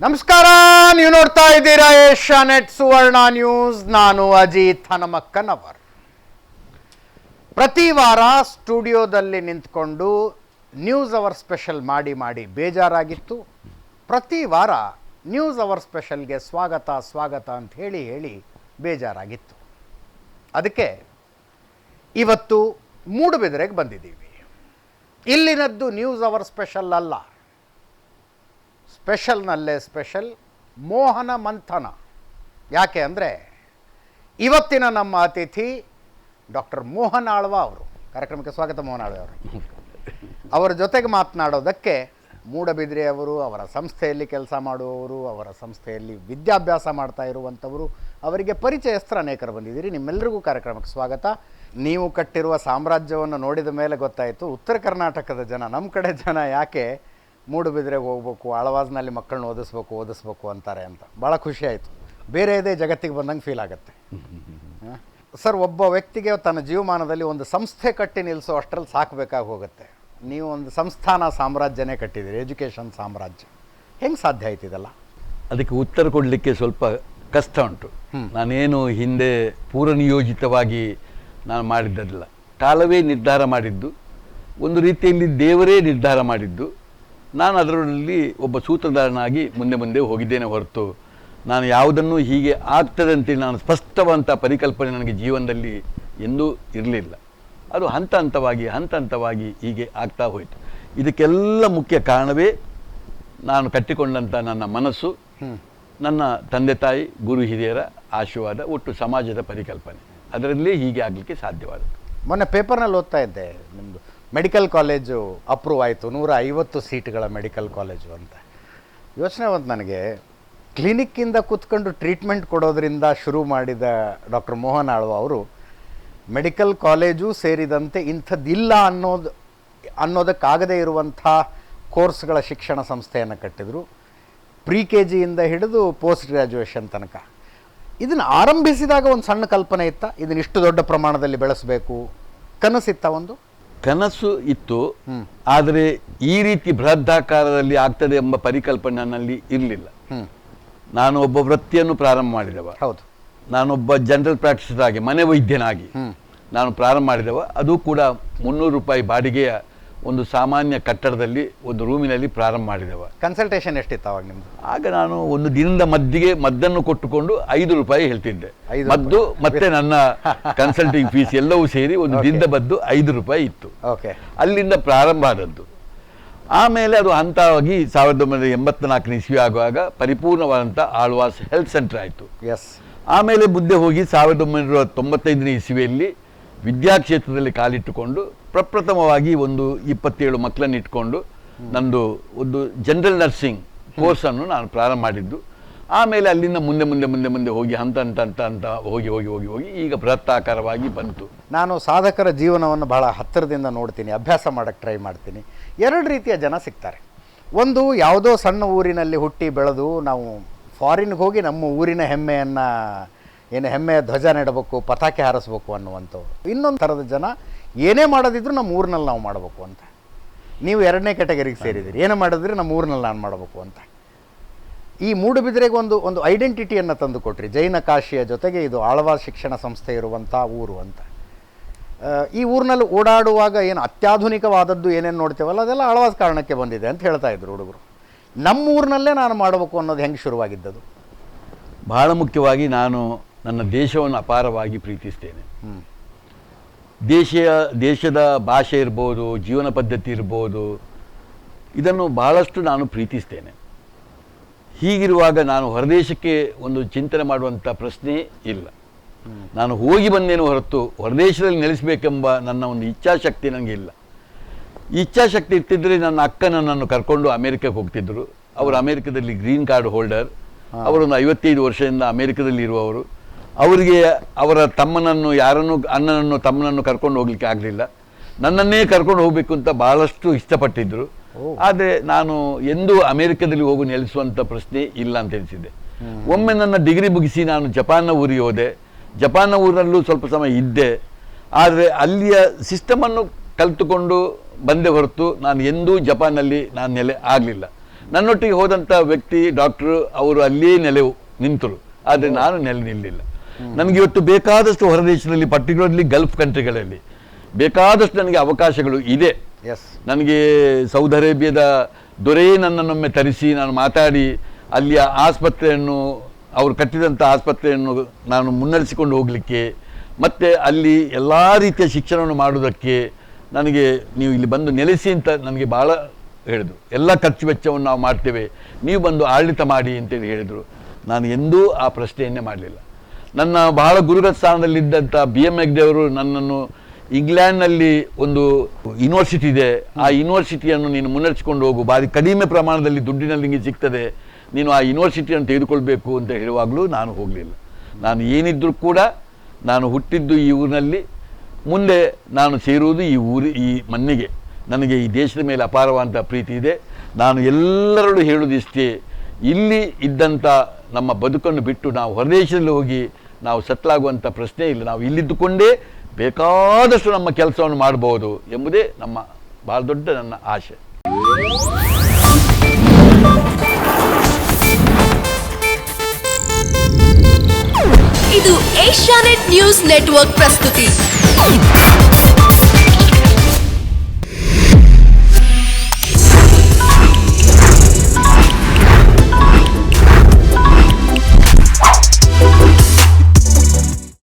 ನಮಸ್ಕಾರ, ನೀವು ನೋಡ್ತಾ ಇದ್ದೀರಾ ಏಷ್ಯಾನೆಟ್ ಸುವರ್ಣ ನ್ಯೂಸ್. ನಾನು ಅಜಿತ್ ಹನುಮಕ್ಕನವರ್. ಪ್ರತಿ ವಾರ ಸ್ಟುಡಿಯೋದಲ್ಲಿ ನಿಂತ್ಕೊಂಡು ನ್ಯೂಸ್ ಅವರ್ ಸ್ಪೆಷಲ್ ಮಾಡಿ ಬೇಜಾರಾಗಿತ್ತು. ಪ್ರತಿ ವಾರ ನ್ಯೂಸ್ ಅವರ್ ಸ್ಪೆಷಲ್ಗೆ ಸ್ವಾಗತ ಅಂತ ಹೇಳಿ ಬೇಜಾರಾಗಿತ್ತು. ಅದಕ್ಕೆ ಇವತ್ತು ಮೂಡುಬಿದಿರೆಗೆ ಬಂದಿದ್ದೀವಿ. ಇಲ್ಲಿನದ್ದು ನ್ಯೂಸ್ ಅವರ್ ಸ್ಪೆಷಲ್ ಅಲ್ಲ, ಸ್ಪೆಷಲ್ನಲ್ಲೇ ಸ್ಪೆಷಲ್ ಮೋಹನ ಮಂಥನ. ಯಾಕೆ ಅಂದರೆ ಇವತ್ತಿನ ನಮ್ಮ ಅತಿಥಿ ಡಾಕ್ಟರ್ ಮೋಹನ್ ಆಳ್ವ ಅವರು. ಕಾರ್ಯಕ್ರಮಕ್ಕೆ ಸ್ವಾಗತ ಮೋಹನ್ ಆಳ್ವ ಅವರು. ಅವರ ಜೊತೆಗೆ ಮಾತನಾಡೋದಕ್ಕೆ ಮೂಡುಬಿದಿರೆಯವರು, ಅವರ ಸಂಸ್ಥೆಯಲ್ಲಿ ಕೆಲಸ ಮಾಡುವವರು, ಅವರ ಸಂಸ್ಥೆಯಲ್ಲಿ ವಿದ್ಯಾಭ್ಯಾಸ ಮಾಡ್ತಾ ಇರುವಂಥವರು, ಅವರಿಗೆ ಪರಿಚಯಸ್ಥರು ಅನೇಕರು ಬಂದಿದ್ದೀರಿ. ನಿಮ್ಮೆಲ್ಲರಿಗೂ ಕಾರ್ಯಕ್ರಮಕ್ಕೆ ಸ್ವಾಗತ. ನೀವು ಕಟ್ಟಿರುವ ಸಾಮ್ರಾಜ್ಯವನ್ನು ನೋಡಿದ ಮೇಲೆ ಗೊತ್ತಾಯಿತು ಉತ್ತರ ಕರ್ನಾಟಕದ ಜನ, ನಮ್ಮ ಕಡೆ ಜನ ಯಾಕೆ ಮೂಡುಬಿದಿರೆಗೆ ಹೋಗ್ಬೇಕು, ಆಳ್ವಾಸ್ನಲ್ಲಿ ಮಕ್ಕಳನ್ನ ಓದಿಸ್ಬೇಕು ಅಂತಾರೆ ಅಂತ. ಭಾಳ ಖುಷಿ ಆಯಿತು. ಬೇರೆ ಇದೇ ಜಗತ್ತಿಗೆ ಬಂದಂಗೆ ಫೀಲ್ ಆಗುತ್ತೆ. ಸರ್, ಒಬ್ಬ ವ್ಯಕ್ತಿಗೆ ತನ್ನ ಜೀವಮಾನದಲ್ಲಿ ಒಂದು ಸಂಸ್ಥೆ ಕಟ್ಟಿ ನಿಲ್ಲಿಸೋ ಅಷ್ಟರಲ್ಲಿ ಸಾಕಬೇಕಾಗಿ ಹೋಗುತ್ತೆ. ನೀವು ಒಂದು ಸಂಸ್ಥಾನ ಸಾಮ್ರಾಜ್ಯನೇ ಕಟ್ಟಿದ್ದೀರಿ, ಎಜುಕೇಷನ್ ಸಾಮ್ರಾಜ್ಯ. ಹೆಂಗೆ ಸಾಧ್ಯ ಆಯ್ತಿದಲ್ಲ? ಅದಕ್ಕೆ ಉತ್ತರ ಕೊಡಲಿಕ್ಕೆ ಸ್ವಲ್ಪ ಕಷ್ಟ ಉಂಟು. ನಾನೇನು ಹಿಂದೆ ಪೂರ್ವನಿಯೋಜಿತವಾಗಿ ನಾನು ಮಾಡಿದ್ದಲ್ಲ. ಕಾಲವೇ ನಿರ್ಧಾರ ಮಾಡಿದ್ದು, ಒಂದು ರೀತಿಯಲ್ಲಿ ದೇವರೇ ನಿರ್ಧಾರ ಮಾಡಿದ್ದು. ನಾನು ಅದರಲ್ಲಿ ಒಬ್ಬ ಸೂತ್ರಧಾರನಾಗಿ ಮುಂದೆ ಹೋಗಿದ್ದೇನೆ ಹೊರತು ನಾನು ಯಾವುದನ್ನು ಹೀಗೆ ಆಗ್ತದೆ ಅಂತೇಳಿ ನಾನು ಸ್ಪಷ್ಟವಂತ ಪರಿಕಲ್ಪನೆ ನನಗೆ ಜೀವನದಲ್ಲಿ ಎಂದೂ ಇರಲಿಲ್ಲ. ಅದು ಹಂತ ಹಂತವಾಗಿ ಹೀಗೆ ಆಗ್ತಾ ಹೋಯಿತು. ಇದಕ್ಕೆಲ್ಲ ಮುಖ್ಯ ಕಾರಣವೇ ನಾನು ಕಟ್ಟಿಕೊಂಡಂಥ ನನ್ನ ಮನಸ್ಸು, ನನ್ನ ತಂದೆ ತಾಯಿ, ಗುರು ಹಿರಿಯರ ಆಶೀರ್ವಾದ, ಒಟ್ಟು ಸಮಾಜದ ಪರಿಕಲ್ಪನೆ. ಅದರಲ್ಲೇ ಹೀಗೆ ಆಗಲಿಕ್ಕೆ ಸಾಧ್ಯವಾದದ್ದು. ಮೊನ್ನೆ ಪೇಪರ್ನಲ್ಲಿ ಓದ್ತಾ ಇದ್ದೆ, ನಿಮ್ಮದು ಮೆಡಿಕಲ್ ಕಾಲೇಜು ಅಪ್ರೂವ್ ಆಯಿತು, 150 ಸೀಟ್ಗಳ ಮೆಡಿಕಲ್ ಕಾಲೇಜು ಅಂತ. ಯೋಚನೆ ಬಂತು ನನಗೆ. ಕ್ಲಿನಿಕ್ಕಿಂದ ಕೂತ್ಕೊಂಡು ಟ್ರೀಟ್ಮೆಂಟ್ ಕೊಡೋದ್ರಿಂದ ಶುರು ಮಾಡಿದ ಡಾಕ್ಟರ್ ಮೋಹನ್ ಆಳ್ವ ಅವರು ಮೆಡಿಕಲ್ ಕಾಲೇಜು ಸೇರಿದಂತೆ ಇಂಥದ್ದಿಲ್ಲ ಅನ್ನೋದಕ್ಕಾಗದೇ ಇರುವಂಥ ಕೋರ್ಸ್ಗಳ ಶಿಕ್ಷಣ ಸಂಸ್ಥೆಯನ್ನು ಕಟ್ಟಿದರು. ಪ್ರಿ-KG ಇಂದ ಹಿಡಿದು ಪೋಸ್ಟ್ ಗ್ರ್ಯಾಜುಯೇಷನ್ ತನಕ. ಇದನ್ನು ಆರಂಭಿಸಿದಾಗ ಒಂದು ಸಣ್ಣ ಕಲ್ಪನೆ ಇತ್ತ, ಇದನ್ನು ಇಷ್ಟು ದೊಡ್ಡ ಪ್ರಮಾಣದಲ್ಲಿ ಬೆಳೆಸಬೇಕು, ಕನಸಿತ್ತ? ಒಂದು ಕನಸು ಇತ್ತು, ಆದರೆ ಈ ರೀತಿ ಬೃಹದಾಕಾರದಲ್ಲಿ ಆಗ್ತದೆ ಎಂಬ ಪರಿಕಲ್ಪನೆ ನನ್ನಲ್ಲಿ ಇರಲಿಲ್ಲ. ನಾನು ಒಬ್ಬ ವೃತ್ತಿಯನ್ನು ಪ್ರಾರಂಭ ಮಾಡಿದವ. ಹೌದು, ನಾನೊಬ್ಬ ಜನರಲ್ ಪ್ರಾಕ್ಟೀಸರ್ ಆಗಿ, ಮನೆ ವೈದ್ಯನಾಗಿ ನಾನು ಪ್ರಾರಂಭ ಮಾಡಿದವ. ಅದು ಕೂಡ 300 ರೂಪಾಯಿ ಬಾಡಿಗೆಯ ಒಂದು ಸಾಮಾನ್ಯ ಕಟ್ಟಡದಲ್ಲಿ ಒಂದು ರೂಮಿನಲ್ಲಿ ಪ್ರಾರಂಭ ಮಾಡಿದವ. ಕನ್ಸಲ್ಟೇಷನ್ ಎಷ್ಟಿತ್ತು ಅವಾಗ ನಿಮ್ಮದು? ಆಗ ನಾನು ಒಂದು ದಿನದ ಮದ್ದನ್ನು ಕೊಟ್ಟುಕೊಂಡು 5 ರೂಪಾಯಿ ಹೇಳ್ತಿದ್ದೆ. ಮದ್ದು ಮತ್ತೆ ನನ್ನ ಕನ್ಸಲ್ಟಿಂಗ್ ಫೀಸ್ ಎಲ್ಲವೂ ಸೇರಿ ಒಂದು ದಿನದ ಮದ್ದು 5 ರೂಪಾಯಿ ಇತ್ತು. ಅಲ್ಲಿಂದ ಪ್ರಾರಂಭ ಆದದ್ದು. ಆಮೇಲೆ ಅದು ಹಂತವಾಗಿ 1984 ಇಸ್ವಿ ಆಗುವಾಗ ಪರಿಪೂರ್ಣವಾದಂಥ ಆಳ್ವಾಸ್ ಹೆಲ್ತ್ ಸೆಂಟರ್ ಆಯಿತು. ಆಮೇಲೆ ಮುಂದೆ ಹೋಗಿ 1995 ಇಸ್ವಿಯಲ್ಲಿ ವಿದ್ಯಾಕ್ಷೇತ್ರದಲ್ಲಿ ಕಾಲಿಟ್ಟುಕೊಂಡು ಪ್ರಪ್ರಥಮವಾಗಿ ಒಂದು 27 ಮಕ್ಕಳನ್ನು ಇಟ್ಕೊಂಡು ನಂದು ಒಂದು ಜನರಲ್ ನರ್ಸಿಂಗ್ ಕೋರ್ಸನ್ನು ನಾನು ಪ್ರಾರಂಭ ಮಾಡಿದ್ದು. ಆಮೇಲೆ ಅಲ್ಲಿಂದ ಮುಂದೆ ಹೋಗಿ ಹಂತ ಹೋಗಿ ಈಗ ಬೃಹತ್ತಾಕಾರವಾಗಿ ಬಂತು. ನಾನು ಸಾಧಕರ ಜೀವನವನ್ನು ಬಹಳ ಹತ್ತಿರದಿಂದ ನೋಡ್ತೀನಿ, ಅಭ್ಯಾಸ ಮಾಡೋಕ್ಕೆ ಟ್ರೈ ಮಾಡ್ತೀನಿ. 2 ರೀತಿಯ ಜನ ಸಿಗ್ತಾರೆ. ಒಂದು, ಯಾವುದೋ ಸಣ್ಣ ಊರಿನಲ್ಲಿ ಹುಟ್ಟಿ ಬೆಳೆದು ನಾವು ಫಾರಿನ್ಗೆ ಹೋಗಿ ನಮ್ಮ ಊರಿನ ಹೆಮ್ಮೆಯ ಧ್ವಜ ನೆಡಬೇಕು, ಪತಾಕೆ ಹಾರಿಸ್ಬೇಕು ಅನ್ನುವಂಥವ್ರು. ಇನ್ನೊಂದು ಥರದ ಜನ ಏನೇ ಮಾಡೋದಿದ್ರು ನಮ್ಮ ಊರಿನಲ್ಲಿ ನಾವು ಮಾಡಬೇಕು ಅಂತ. ನೀವು 2ನೇ ಕ್ಯಾಟಗರಿಗೆ ಸೇರಿದ್ದೀರಿ. ಏನೇ ಮಾಡಿದ್ರೆ ನಮ್ಮ ಊರಿನಲ್ಲಿ ನಾನು ಮಾಡಬೇಕು ಅಂತ. ಈ ಮೂಡುಬಿದಿರೆಗೆ ಒಂದು ಐಡೆಂಟಿಟಿಯನ್ನು ತಂದು ಕೊಟ್ರಿ. ಜೈನ ಕಾಶಿಯ ಜೊತೆಗೆ ಇದು ಆಳ್ವಾಸ್ ಶಿಕ್ಷಣ ಸಂಸ್ಥೆ ಇರುವಂಥ ಊರು ಅಂತ. ಈ ಊರಿನಲ್ಲಿ ಓಡಾಡುವಾಗ ಏನು ಅತ್ಯಾಧುನಿಕವಾದದ್ದು ಏನೇನು ನೋಡ್ತೇವಲ್ಲ, ಅದೆಲ್ಲ ಆಳ್ವಾಸ್ ಕಾರಣಕ್ಕೆ ಬಂದಿದೆ ಅಂತ ಹೇಳ್ತಾ ಇದ್ರು ಹುಡುಗರು. ನಮ್ಮ ಊರಿನಲ್ಲೇ ನಾನು ಮಾಡಬೇಕು ಅನ್ನೋದು ಹೆಂಗೆ ಶುರುವಾಗಿದ್ದದು? ಬಹಳ ಮುಖ್ಯವಾಗಿ ನಾನು ನನ್ನ ದೇಶವನ್ನು ಅಪಾರವಾಗಿ ಪ್ರೀತಿಸ್ತೇನೆ. ದೇಶದ ಭಾಷೆ ಇರ್ಬೋದು, ಜೀವನ ಪದ್ಧತಿ ಇರ್ಬೋದು, ಇದನ್ನು ಬಹಳಷ್ಟು ನಾನು ಪ್ರೀತಿಸ್ತೇನೆ. ಹೀಗಿರುವಾಗ ನಾನು ಹೊರದೇಶಕ್ಕೆ ಒಂದು ಚಿಂತನೆ ಮಾಡುವಂಥ ಪ್ರಶ್ನೆ ಇಲ್ಲ. ನಾನು ಹೋಗಿ ಬಂದೇನು ಹೊರತು ಹೊರದೇಶದಲ್ಲಿ ನೆಲೆಸಬೇಕೆಂಬ ನನ್ನ ಒಂದು ಇಚ್ಛಾಶಕ್ತಿ ನನಗೆ ಇಲ್ಲ. ಇಚ್ಛಾಶಕ್ತಿ ಇರ್ತಿದ್ರೆ ನನ್ನ ಅಕ್ಕ ನನ್ನನ್ನು ಕರ್ಕೊಂಡು ಅಮೇರಿಕಕ್ಕೆ ಹೋಗ್ತಿದ್ದರು. ಅವರು ಅಮೇರಿಕದಲ್ಲಿ ಗ್ರೀನ್ ಕಾರ್ಡ್ ಹೋಲ್ಡರ್. ಅವರೊಂದು 55 ವರ್ಷದಿಂದ ಅಮೇರಿಕದಲ್ಲಿ ಇರುವವರು. ಅವರಿಗೆ ಅವರ ಅಣ್ಣನನ್ನು ತಮ್ಮನನ್ನು ಕರ್ಕೊಂಡು ಹೋಗ್ಲಿಕ್ಕೆ ಆಗಲಿಲ್ಲ. ನನ್ನನ್ನೇ ಕರ್ಕೊಂಡು ಹೋಗಬೇಕು ಅಂತ ಬಹಳಷ್ಟು ಇಷ್ಟಪಟ್ಟಿದ್ದರು. ಆದರೆ ನಾನು ಎಂದೂ ಅಮೇರಿಕದಲ್ಲಿ ಹೋಗಿ ನೆಲೆಸುವಂಥ ಪ್ರಶ್ನೆ ಇಲ್ಲ ಅಂತ ಎನಿಸಿದ್ದೆ. ಒಮ್ಮೆ ನನ್ನ ಡಿಗ್ರಿ ಮುಗಿಸಿ ನಾನು ಜಪಾನ್ನ ಊರಿಗೆ ಹೋದೆ. ಜಪಾನ್ನ ಊರಲ್ಲೂ ಸ್ವಲ್ಪ ಸಮಯ ಇದ್ದೆ. ಆದರೆ ಅಲ್ಲಿಯ ಸಿಸ್ಟಮನ್ನು ಕಲಿತುಕೊಂಡು ಬಂದೆ ಹೊರತು ನಾನು ಎಂದೂ ಜಪಾನಲ್ಲಿ ನಾನು ನೆಲೆ ಆಗಲಿಲ್ಲ. ನನ್ನೊಟ್ಟಿಗೆ ಹೋದಂಥ ವ್ಯಕ್ತಿ ಡಾಕ್ಟ್ರು ಅವರು ಅಲ್ಲಿಯೇ ನಿಂತರು, ಆದರೆ ನಾನು ನಿಲ್ಲಿಲ್ಲ. ನನಗೆ ಇವತ್ತು ಬೇಕಾದಷ್ಟು ಹೊರದೇಶದಲ್ಲಿ, ಪರ್ಟಿಕ್ಯುಲರ್ಲಿ ಗಲ್ಫ್ ಕಂಟ್ರಿಗಳಲ್ಲಿ ಬೇಕಾದಷ್ಟು ನನಗೆ ಅವಕಾಶಗಳು ಇದೆ. ನನಗೆ ಸೌದಿ ಅರೇಬಿಯಾದ ದೊರೆ ನನ್ನನ್ನೊಮ್ಮೆ ತರಿಸಿ ನಾನು ಮಾತಾಡಿ ಅಲ್ಲಿಯ ಆಸ್ಪತ್ರೆಯನ್ನು, ಅವರು ಕಟ್ಟಿದಂಥ ಆಸ್ಪತ್ರೆಯನ್ನು ನಾನು ಮುನ್ನಡೆಸಿಕೊಂಡು ಹೋಗಲಿಕ್ಕೆ, ಮತ್ತು ಅಲ್ಲಿ ಎಲ್ಲ ರೀತಿಯ ಶಿಕ್ಷಣವನ್ನು ಮಾಡುವುದಕ್ಕೆ ನನಗೆ ನೀವು ಇಲ್ಲಿ ಬಂದು ನೆಲೆಸಿ ಅಂತ ನನಗೆ ಭಾಳ ಹೇಳಿದರು. ಎಲ್ಲ ಖರ್ಚು ವೆಚ್ಚವನ್ನು ನಾವು ಮಾಡ್ತೇವೆ, ನೀವು ಬಂದು ಆಡಳಿತ ಮಾಡಿ ಅಂತೇಳಿ ಹೇಳಿದರು. ನಾನು ಎಂದೂ ಆ ಪ್ರಶ್ನೆಯನ್ನೇ ಮಾಡಲಿಲ್ಲ. ನನ್ನ ಬಹಳ ಗುರುಗಳ ಸ್ಥಾನದಲ್ಲಿದ್ದಂಥ BM ಹೆಗ್ಡೆ ಅವರು ನನ್ನನ್ನು ಇಂಗ್ಲೆಂಡ್ನಲ್ಲಿ ಒಂದು ಯೂನಿವರ್ಸಿಟಿ ಇದೆ, ಆ ಯೂನಿವರ್ಸಿಟಿಯನ್ನು ನೀನು ಮುನ್ನಡೆಸಿಕೊಂಡು ಹೋಗು, ಭಾರಿ ಕಡಿಮೆ ಪ್ರಮಾಣದಲ್ಲಿ ದುಡ್ಡಿನಲ್ಲಿ ನಿಮಗೆ ಸಿಗ್ತದೆ, ನೀನು ಆ ಯೂನಿವರ್ಸಿಟಿಯನ್ನು ತೆಗೆದುಕೊಳ್ಬೇಕು ಅಂತ ಹೇಳುವಾಗಲೂ ನಾನು ಹೋಗಲಿಲ್ಲ. ನಾನು ಏನಿದ್ದರೂ ಕೂಡ ನಾನು ಹುಟ್ಟಿದ್ದು ಈ ಊರಿನಲ್ಲಿ, ಮುಂದೆ ನಾನು ಸೇರುವುದು ಈ ಮಣ್ಣಿಗೆ. ನನಗೆ ಈ ದೇಶದ ಮೇಲೆ ಅಪಾರವಾದಂಥ ಪ್ರೀತಿ ಇದೆ. ನಾನು ಎಲ್ಲರಲ್ಲೂ ಹೇಳುವುದು ಇಷ್ಟೇ, ಇಲ್ಲಿ ಇದ್ದಂಥ ನಮ್ಮ ಬದುಕನ್ನು ಬಿಟ್ಟು ನಾವು ಹೊರದೇಶದಲ್ಲಿ ಹೋಗಿ ನಾವು ಸೆಟ್ಲಾಗುವಂಥ ಪ್ರಶ್ನೆ ಇಲ್ಲ. ನಾವು ಇಲ್ಲಿದ್ದುಕೊಂಡೇ ಬೇಕಾದಷ್ಟು ನಮ್ಮ ಕೆಲಸವನ್ನು ಮಾಡಬಹುದು ಎಂಬುದೇ ನಮ್ಮ ಭಾಳ ದೊಡ್ಡ ನನ್ನ ಆಶೆ. ಇದು ಏಷ್ಯಾನೆಟ್ ನ್ಯೂಸ್ ನೆಟ್ವರ್ಕ್ ಪ್ರಸ್ತುತಿ.